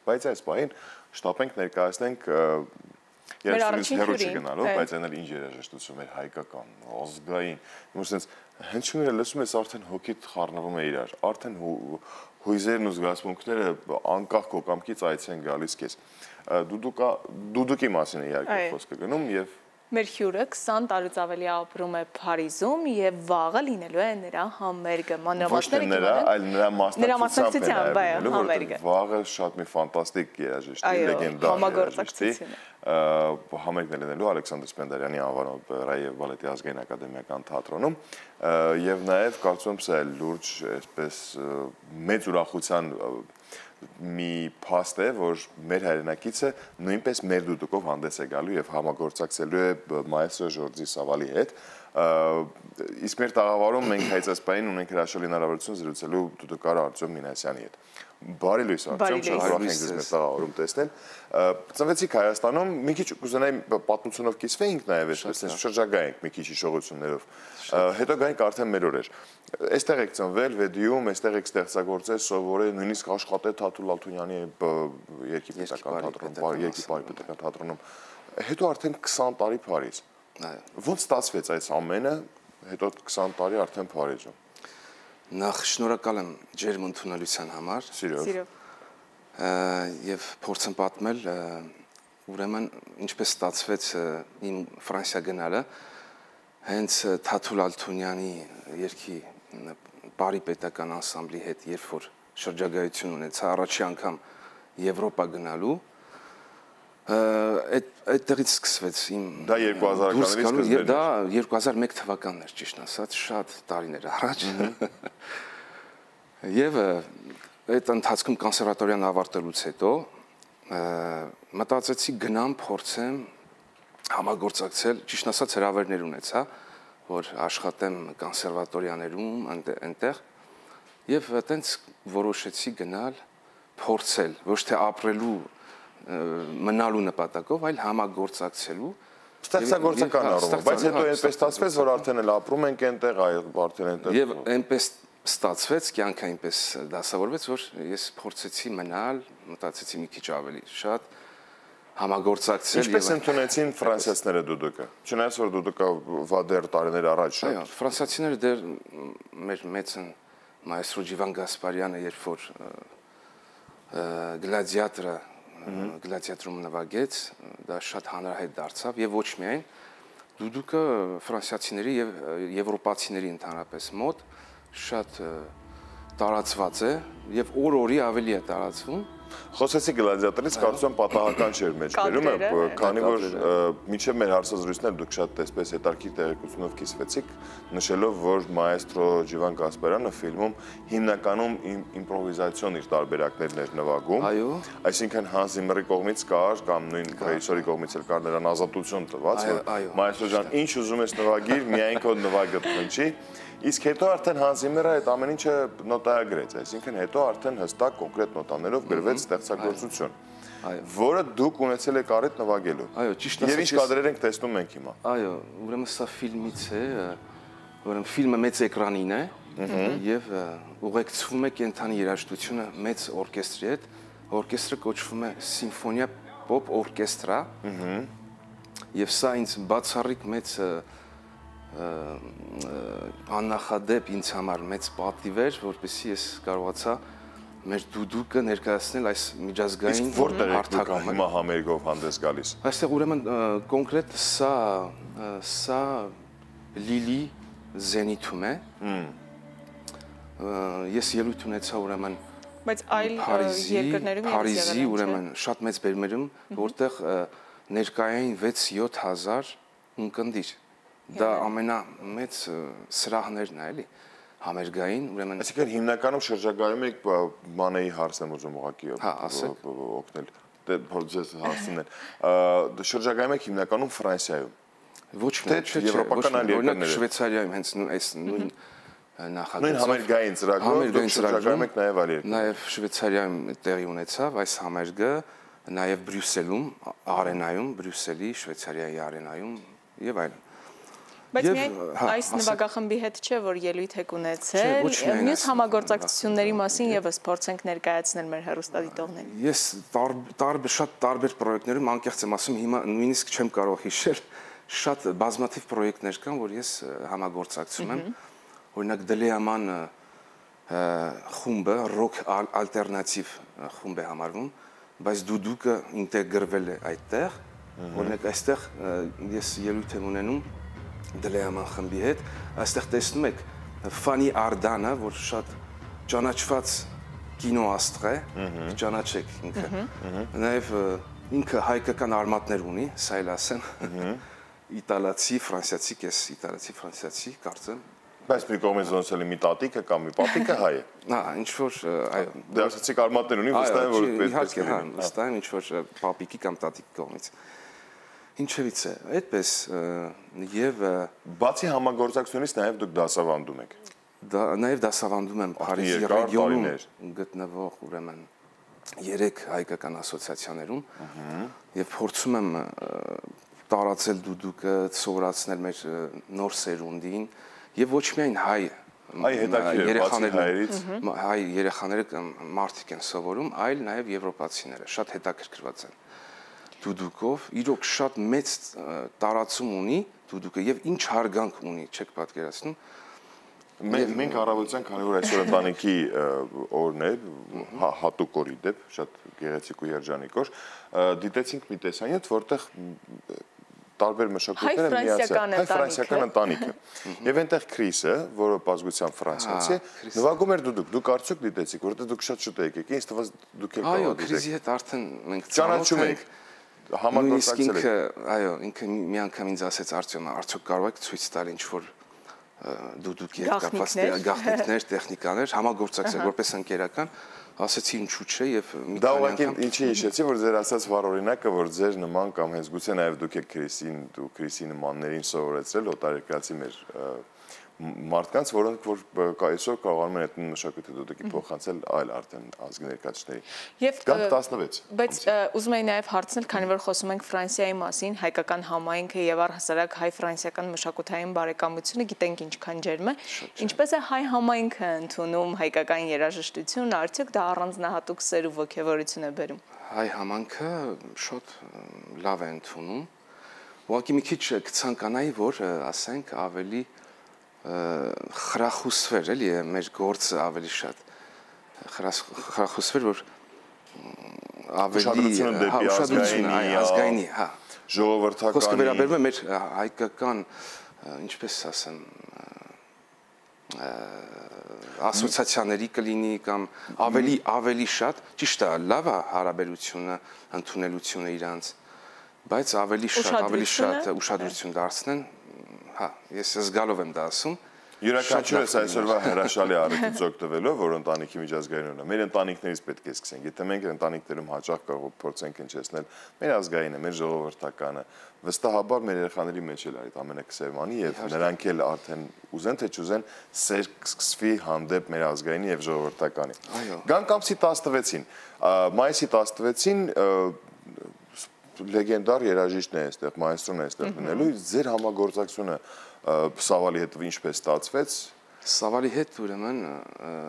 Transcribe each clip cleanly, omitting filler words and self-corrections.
բայց այս պահին շտապենք ներկայացնենք երաժշտությունից հեռու չգնալով, բայց այն էլ ինչ երաժշտություն էր հայկական, ազգային, իմաստնից հենց չունի լսում ես արդեն հոգիդ խառնվում է իրար, արդեն հույզերն ու զգացմունքները անկախ քո կամքից այց են գալիս քեզ։ Դուդուկի մասին է իհարկե խոսքը գնում եւ Մեր հյուրը 20 տարուց ավելի ապրում է Փարիզում եւ վաղը լինելու է նրա համերգը, մանրամասները այլ նրա մասնակցությամբ համերգը։ Վաղը շատ մի ֆանտաստիկ երաժշտի, լեգենդար երաժշտի համերգն է լինելու Ալեքսանդր Սպենդիարյանի անվանով Ռաև բալետի ազգային ակադեմիական թատրոնում եւ նաեւ կարծում եմ սա լուրջ այսպես մեծ ուրախության մի փաստ է, որ մեր հայրենակիցը նույնպես մեր դուդուկով հանդես է գալու եւ համագործակցելու է մայստրո Ժորժի Սավալի հետ։ Իսկ մեր տաղավարում մենք հայցասպային ունենք հրաշալի հնարավորություն զրուցելու դուդուկար Արտյոմ Մինասյանի հետ։ Բարի լույս Արտյոմ, շատ ուրախ ենք ձեզ մեր տաղավարում տեսնել։ Ծնվեցիք Հայաստանում, մի քիչ կուզենայի պատմությունով կիսվեինք նաեւ այսպես շրջագայինք մի քիչ հիշողություններով։ Հետո գայինք արդեն մեր օրեր։ Այստեղ եք ծնվել Վեդիում, այստեղ եք ստեղծագործել, սովորել, նույնիսկ աշխատել Թաթուլ Ալթունյանի երկի պետական թատրոնում, երկի բարի պետական թատրոնում։ Հետո արդեն 20 տարի Փարիզ։ Ոնց ստացվեց այս ամենը, հետո 20 տարի արդեն Փարիզում։ Նախ շնորհակալ եմ ջերմ ընդունելության համար։ Սիրով։ Եվ փորձեմ պատմել, ուրեմն ինչպես ստացվեց իմ Ֆրանսիա գնալը, հենց Թաթուլ Ալթունյանի երկի բարի պետական անսամբլի հետ, երբ որ շրջագայություն ունեցա առաջի անգամ Եվրոպա գնալու, այդտեղից սկսվեց իմ դա 2000-ականներից եւ դա 2001 թվականն էր ճիշտ ասած, շատ տարիներ առաջ։ Եվ այդ ընթացքում կոնսերվատորիան ավարտելուց հետո մտածեցի գնամ փորձեմ համագործակցել, ճիշտ ասած հրավերներ ունեցա, որ աշխատեմ կոնսերվատորիաներում այնտեղ եւ այտենց որոշեցի գնալ փորձել, ոչ թե ապրելու մնալու նպատակով, այլ համագործակցելու ստեղծագործական առումով, բայց հետո այնպես ստացվեց, որ արդեն էլ ապրում ենք այնտեղ, արդեն այնտեղ։ Եվ այնպես ստացվեց, կյանքը այնպես դասավորվեց, որ ես փորձեցի մնալ, մտածեցի մի քիչ ավելի շատ համագործակցել։ Ինչպես ընդունեցին ֆրանսիացիները դուդուկը։ Չնայած որ դուդուկը դեռ տարիներ առաջ շատ։ Այո, ֆրանսիացիները դեռ մեր մեծն մայստրո Ջիվան Գասպարյանը, երբ որ գլադիատորում նվագեց, դա շատ հանրահայտ դարձավ եւ ոչ միայն դուդուկը ֆրանսիացիների եւ եվրոպացիների ընդհանրապես մոտ շատ տարածված է եւ օր-օրի ավելի է տարածվում։ Խոսեցի գլադիատորից, կարծում եմ պատահական չէր մեջբերումը, քանի որ մինչև մեր հարցազրույցներ դուք շատ տեսպես հետարքի տեղեկությունով կիսվեցիք, նշելով, որ մայստրո Ջիվան Գասպարյանը ֆիլմում հիմնականում իմպրովիզացիոն իր տարբերակներն էր նվագում, այսինքն Հանս Զիմմերի կողմից կար կամ նույն ռեժիսորի կողմից էլ կար նրան ազատություն տված, որ մայստրո ջան, ինչ ուզում ես նվագիր, միայն քո նվագը փնչի։ Իսկ հետո արդեն Հանս Զիմմերը այդ ամեն ինչը նոտայագրեց, այսինքն հետո արդեն հստակ կոնկրետ նոտաներով գրվեց ստեղծագործություն, որը դուք ունեցել եք առիթ նվագելու։ Այո, ճիշտ ասած։ Եվ ինչ կադրեր ենք տեսնում մենք հիմա։ Այո, ուրեմն սա ֆիլմից է, ուրեմն ֆիլմը մեծ էկրանին է եւ ուղեկցվում է կենթանի երաժշտությունը մեծ օրկեստրի հետ։ Օրկեստրը կոչվում է Սիմֆոնիա Պոպ Օրկեստրա։ Եվ սա ինձ բացառիկ մեծ աննախադեպ ինձ համար մեծ պատիվ էր, որպեսզի ես կարողացա մեր դուդուկը ներկայացնել այս միջազգային հարթակում հիմա համերգով հանդես գալիս։ Այստեղ ուրեմն կոնկրետ սա Լիլի զենիթում է։ Ես ելույթ ունեցա ուրեմն բայց այլ երկրներում Փարիզի ուրեմն շատ մեծ բերումներում, որտեղ ներկայային 6-7 000 ունկնդիր։ Դա ամենամեծ սրահներն է, էլի, համերգային, ուրեմն։ Այսինքն հիմնականում շրջագայում եք մանեի հարցն եմ ուզում ուղղակի օգնել, փորձես հասցնել։ Շրջագայում եք հիմնականում Ֆրանսիայում։ Ոչ միայն եվրոպական այլ երկրներում, Շվեյցարիայում հենց այս նույն նախագծով։ Նույն համերգային ծրագրով շրջագայում եք նաև այլ երկրներում։ Նաև Շվեյցարիայում տեղի ունեցավ այս համերգը, նաև Բրյուսելում, արենայում, Բրյուսելի, Շվեյցարիայի արենայում եւ այլն։ Բայց այս նվագախմբի հետ չէ, որ ելույթ եք ունեցել, մյուս համագործակցությունների մասին եւս փորձենք ներկայացնել մեր հեռուստադիտողներին։ Ես շատ տարբեր պրոյեկտներում անկեղծ եմ ասում, հիմա նույնիսկ չեմ կարող հիշել, շատ բազմաթիվ պրոյեկտներ կան, որ ես համագործակցում եմ։ Օրինակ Դլեաման խումբը ռոք ալտերնատիվ խումբ է համարվում, բայց դուդուկը ինտեգրվել է այդտեղ։ Օրինակ այստեղ ես ելույթ եմ ունենում Դլեաման խմբի հետ, այստեղ տեսնում եք Ֆանի Արդանը, որ շատ ճանաչված կինոաստղ է, ճանաչեք ինքը։ Նաև ինքը հայկական արմատներ ունի, սա էլ ասեմ, իտալացի, ֆրանսիացի, կես իտալացի, ֆրանսիացի, կարծեմ։ Բայց մի կողմից ոնց էլի մի տատիկը կամ մի պապիկը հայ է։ Հա, ինչ որ, այո, դե ասացիք արմատներ ունի, վստահ եմ, որ իհարկե, հա, վստահ եմ ինչ որ պապիկի կամ տատիկի կողմից։ Ինչևից է, այդպես եւ բացի համագործակցությունից նաև դուք դասավանդում եք։ Նաև դասավանդում եմ Փարիզի ռեգիոնում գտնվող ուրեմն 3 հայկական ասոցիացիաներում եւ փորձում եմ տարածել դուդուկը, սովորացնել մեր նոր սերունդին եւ ոչ միայն հայ երեխաները մարդիկ են սովորում, այլ նաև եվրոպացիները շատ հետաքրքրված են դուդուկով, իրոք շատ մեծ տարածում ունի դուդուկը եւ ինչ հարգանք ունի, չեք պատկերացնում։ Մենք առավոտյան, քանի որ այսօր ընտանիքի օրն է, հատուկ օրի դեպ, շատ գեղեցիկ ու երջանիկ օր, դիտեցինք մի տեսանյութ, որտեղ տարբեր մշակույթներ են միացել, հայ-ֆրանսիական ընտանիքը։ Եվ այնտեղ Քրիսը, որը բազմությամբ ֆրանսիացի է, նվագում էր դուդուկ։ Դուք արդյոք դիտեցիք, որովհետեւ դուք շատ շուտ եք եկել, ինձ թվաց դուք եք Այո, Քրիսի հետ արդեն մենք ճանաչում ենք, համագործակցել եք։ Այո, ինքը մի անգամ ինձ ասեց Արտյոմ, արդյոք կարող եք ցույց տալ ինչ-որ դուդուկի հետ կապված գաղտնիքներ, տեխնիկաներ, համագործակցել որպես ընկերական, ասեցի ինչու՞ չէ եւ մի քանի անգամ ինչի հիշեցի, որ ձեր ասած վառ օրինակը, որ ձեր նման կամ հենց գուցե նաեւ դուք եք Քրիսին ու Քրիսի նմաններին սովորեցրել օտարերկրացի մեր մարդկանց, որոնք որ այսօր կարողանում են այդ մշակույթը դուդուկի փոխանցել այլ արդեն ազգի ներկայացների։ Եվ 16։ Բայց ուզում եի նաև հարցնել, քանի որ խոսում ենք Ֆրանսիայի մասին, հայկական համայնքը եւ առհասարակ հայ-ֆրանսիական մշակութային բարեկամությունը գիտենք ինչքան ջերմ է, ինչպես է հայ համայնքը ընդունում հայկական երաժշտություն, արդյոք դա առանձնահատուկ սեր ու ոգևորություն է բերում։ Հայ համայնքը շատ լավ է ընդունում։ Ուղղակի մի քիչ կցանկանայի, որ ասենք ավելի խրախուսվեր, էլի է մեր գործը ավելի շատ խրախուսվեր, որ ավելի ազգայինի, հա, ժողովրդականի խոսքը վերաբերում է մեր հայկական, ինչպես ասեմ, ասոցիացիաների կլինի կամ ավելի շատ, ճիշտ է, լավ է հարաբերությունը, ընդունելությունը իրանց, բայց ավելի շատ ուշադրություն դարձնեն, հա, ես զգալով եմ դա ասում։ Յուրաքանչյուրս այսօրվա հրաշալի առիթից օգտվելով, որ ընտանիքի միջազգայինն է, մեր ընտանիքներից պետք է սկսենք։ Եթե մենք ընտանիքներում հաճախ կարող փորձենք հնչեցնել մեր ազգայինը, մեր ժողովրդականը, վստահաբար մեր երեխաների մեջ էլ այդ ամենը կսերմանի եւ նրանք էլ արդեն ուզեն թե չուզեն սեր կսկսվի հանդեպ մեր ազգայինի եւ ժողովրդականի։ Գանք ամսի 16-ին, մայիսի 16-ին լեգենդար երաժիշտն է այստեղ, մայստրոն է այստեղ մնելու, ձեր համագործակցությունը Սավալի հետ ինչպես ստացվեց։ Սավալի հետ ուրեմն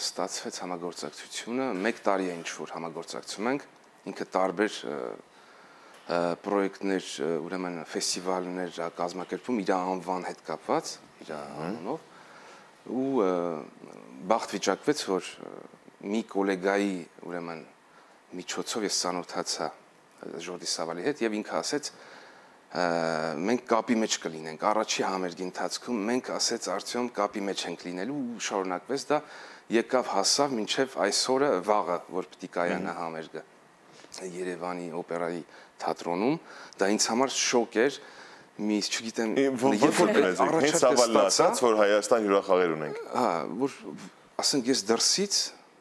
ստացվեց համագործակցությունը, 1 տարի է ինչ-որ համագործակցում ենք, ինքը տարբեր պրոյեկտներ, ուրեմն ֆեստիվալներ կազմակերպում իր անվան հետ կապված, իր անունով, ու բախտ վիճակվեց, որ մի գոլեգայի ուրեմն միջոցով ես ծանոթացա Ժորդի Սավալի հետ եւ ինքը ասեց մենք կապի մեջ կլինենք առաջի համերգի ընթացքում մենք ասեց Արտյոմ կապի մեջ ենք լինելու ու շարունակվեց դա եկավ հասավ մինչեւ այսօրը վաղը որ պիտի կայանա համերգը Երևանի օպերայի թատրոնում դա ինձ համար շոկ էր միս չգիտեմ հենց Սավալն ասաց որ Հայաստան հյուրախաղեր ունենք հա որ ասենք ես դրսից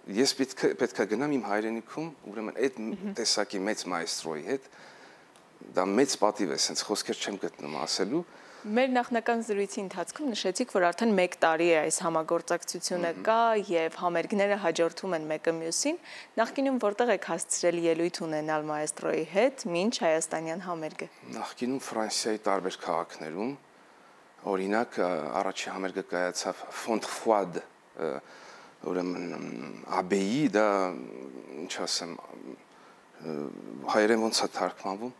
Ես պետք է գնամ իմ հայրենիքում, ուրեմն այդ տեսակի մեծ մայստրոյի հետ, դա մեծ պատիվ է, սենց խոսքեր չեմ գտնում ասելու։ Մեր նախնական զրույցի ընթացքում նշեցիք, որ արդեն 1 տարի է այս համագործակցությունը կա եւ համերգները հաջորդում են մեկը մյուսին, նախկինում որտեղ եք հասցրել ելույթ ունենալ մայստրոյի հետ, մինչ հայաստանյան համերգը։ Նախկինում Ֆրանսիայի տարբեր քաղաքներում, օրինակ առաջի համերգը կայացավ Ֆոնտխուադ, ուրեմն AB-ի դա ինչ ասեմ հայերեն ոնց է թարգմանվում,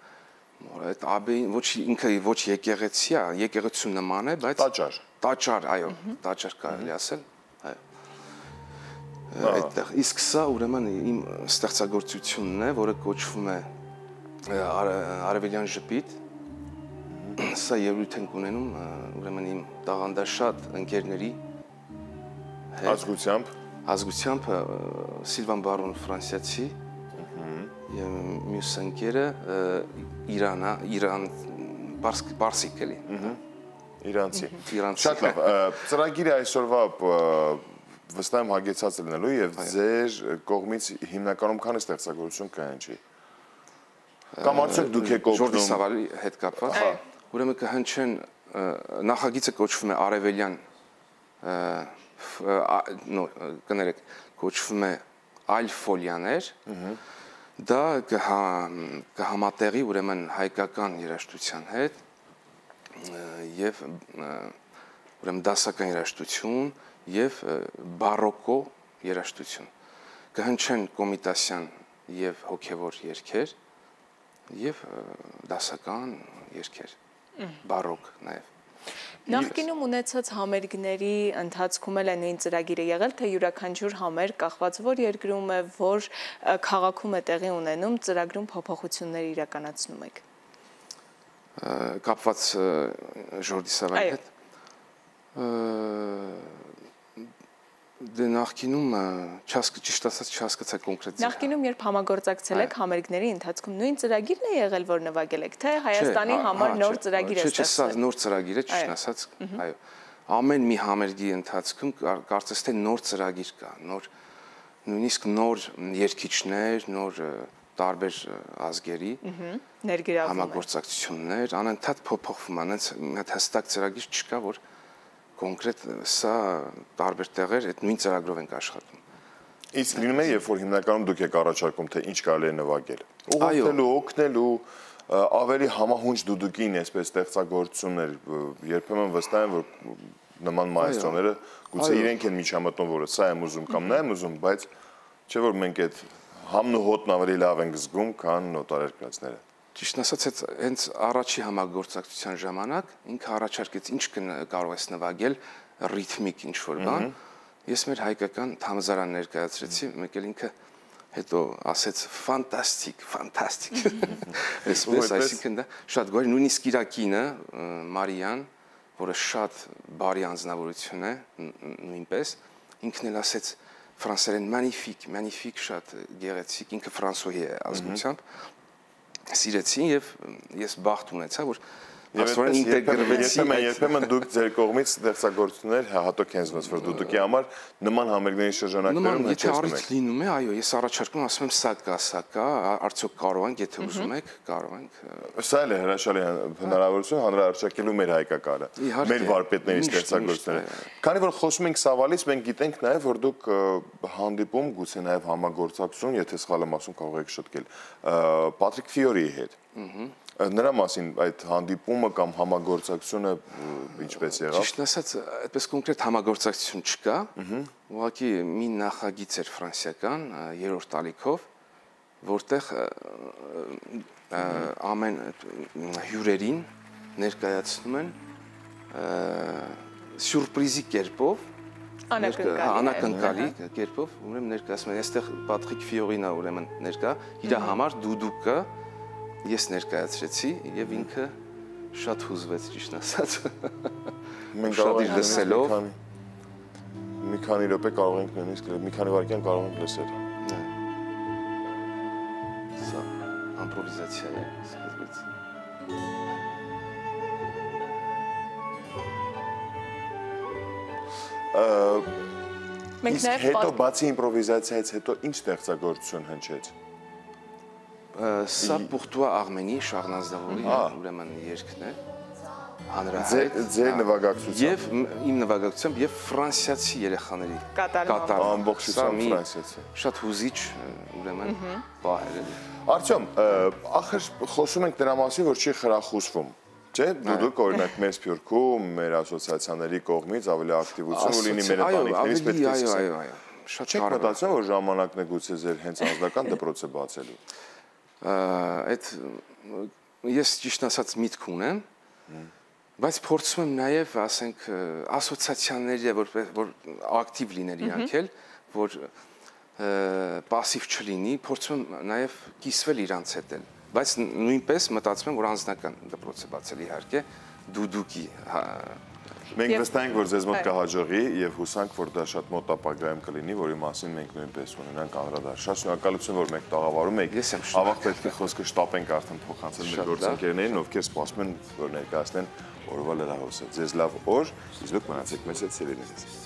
այդ AB-ին ոչ ինքը ոչ եկեղեցի է, եկեղեցու նման է, բայց տաճար, այո, տաճար կարելի ասել, այո։ Այդտեղ իսկ սա ուրեմն իմ ստեղծագործությունն է, որը կոչվում է Արևելյան ժպիտ։ Սա ելույթ ենք ունենում ուրեմն իմ տաղանդաշատ ընկերների ազգությամբ Սիլվան Բարոն ֆրանսիացի եւ մյուս ընկերը պարսիկ էլի։ Իրանցի։ Շատ լավ։ Ծրագիրը այսօրվա վստահ եմ հագեցած լինելու եւ ձեր կողմից հիմնականում քանի ստեղծագործություն կհնչի։ Կամ արդյոք դուք եք օգնում Ժորդի Սավալի հետ կապված։ Ուրեմն կհնչեն նախագիծը կոչվում է Արևելյան կներեք կոչվում է այլ ֆոլիաներ դա կհամատեղի ուրեմն հայկական երաժշտության հետ եւ ուրեմն դասական երաժշտություն եւ բարոկո երաժշտություն կհնչեն կոմիտասյան եւ հոգեվոր երգեր եւ դասական երգեր բարոկ նաեւ Նախկինում ունեցած համերգների ընթացքում էլ է նույն ծրագիրը եղել, թե յուրաքանչյուր համերգ կախված որ երկրում է, որ քաղաքում է տեղի ունենում, ծրագրում փոփոխություններ իրականացնում եք։ Կապված Ժորդի Սավալի հետ։ Դե նախկինում ճիշտ ասած չհասկացա կոնկրետ։ Նախկինում երբ համագործակցել եք համերգների ընթացքում նույն ծրագիրն է եղել, որ նվագել եք, թե Հայաստանի համար նոր ծրագիր է ստեղծվել։ Չէ, նոր ծրագիր է, ճիշտ ասած, այո։ Ամեն մի համերգի ընթացքում կարծես թե նոր ծրագիր կա, նույնիսկ նոր երգիչներ, նոր տարբեր ազգերի համագործակցություններ, անընդհատ փոփոխվում, անց մի հստակ ծրագիր չկա, որ կոնկրետ սա տարբեր տեղեր այդ նույն ծրագրով ենք աշխատում։ Իսկ լինում է, երբ որ հիմնականում դուք եք առաջարկում, թե ինչ կարելի է նվագել։ Ուղղորդելու, օգնելու, ավելի համահունչ դուդուկին այսպես ստեղծագործություններ, երբեմն վստահ եմ, որ նման մայստրոները գուցե իրենք են միջամտում, որ սա եմ ուզում կամ նա եմ ուզում, բայց չէ որ մենք այդ համն ու հոտն ավելի լավ ենք զգում, քան նոտարերկրածները։ Ճիշտ ասած, հենց առաջի համագործակցության ժամանակ ինքը առաջարկեց ինչ կարող ես նվագել ռիթմիկ ինչ-որ բան։ Ես մեր հայկական թամզարան ներկայացրեցի, մեկ էլ ինքը հետո ասեց ֆանտաստիկ։ Այսպես, այսինքն դա շատ գոհ, նույնիսկ իր կինը Մարիան, որը շատ բարի անձնավորություն է, նույնպես, ինքն էլ ասեց ֆրանսերեն magnifique, շատ գեղեցիկ, ինքը ֆրանսուհի է ազգությամբ սիրեցին եւ ես բախտ ունեցա որ Ասորեն ինտեգրվեցի երբեմն դուք ձեր կողմից ստեղծագործություններ հատուկ են զգոց որ դուք համար նման համերգների շրջանակներում հեչեցնում եք լինում է այո ես առաջարկում ասում եմ սա կա արդյոք կարող ենք եթե ուզում եք կարող ենք սա էլ է հրաշալի հնարավորություն հանրահարցակելու մեր հայկակարը մեր վարպետների ստեղծագործությունները քանի որ խոսում ենք Սավալից մենք գիտենք նաև որ դուք հանդիպում գուցե նաև համագործակցություն եթե սխալ եմ ասում կարող եք շտկել Պատրիկ Ֆիորիի հետ Նրա մասին այդ հանդիպումը կամ համագործակցությունը ինչպես եղավ։ Ճիշտ ասած, այդպես կոնկրետ համագործակցություն չկա։ Ուղղակի մի նախագիծ էր ֆրանսիական երրորդ ալիքով, որտեղ ամեն հյուրերին ներկայացնում են սյուրպրիզի կերպով, անակնկալի կերպով, ուրեմն ներկայացնում են, այստեղ Պատրիկ Ֆիորին է ուրեմն ներկա, իր համար դուդուկը ես ներկայացրեցի եւ ինքը շատ հուզվեց ճիշտ ասած մենք կարող ենք լսելով մի քանի րոպե կարող ենք նույնիսկ մի քանի վայրկյան կարող ենք լսել սա իմպրովիզացիա է սկզբից Մենք նաև հետո բացի իմպրովիզացիայից հետո ինչ ստեղծագործություն հնչեց Սա pour toi Arménie Շահնազդավորի ուրեմն երգն է հանրահայտ ձեր նվագակցությամբ եւ իմ նվագակցությամբ եւ ֆրանսիացի երեխաների կատարում ամբողջությամբ ֆրանսիացի շատ հուզիչ ուրեմն բահեր է Արտյոմ ախր խոսում ենք դրա մասին որ չի խրախուսվում Չէ, դուք օրինակ մեր Սփյուռքում, մեր ասոցիացիաների կողմից ավելի ակտիվություն ունի մեր ընտանիքներից պետք է սկսել։ Այո, շատ Չեք մտածում, որ ժամանակն է գուցե ձեր հենց անձնական դպրոցը բացելու։ Այդ ես ճիշտ ասած միտք ունեմ, բայց փորձում եմ նաև, ասենք, ասոցիացիաների, որ ակտիվ լինեն իրանք էլ, որ պասիվ չլինի, փորձում եմ նաև կիսվել իրանց հետ էլ, բայց նույնպես մտածում եմ, որ անձնական դպրոցը բացել իհարկե դուդուկի Մենք վստահ ենք, որ ձեզ մոտ կհաջողի եւ հուսանք, որ դա շատ մոտ ապագայում կլինի, որի մասին մենք նույնպես ունենանք անդրադարձ։ Շատ շնորհակալություն, որ մեկ տաղավարում եք։ Ավաղ պետք է խոսքը շտապենք արդեն փոխանցել մեր գործընկերներին, ովքեր սպասում են, որ ներկայացնեն օրվա լրահոսը։ Ձեզ լավ օր, իսկ դուք մնացեք մեծ հետ սիրելիներս։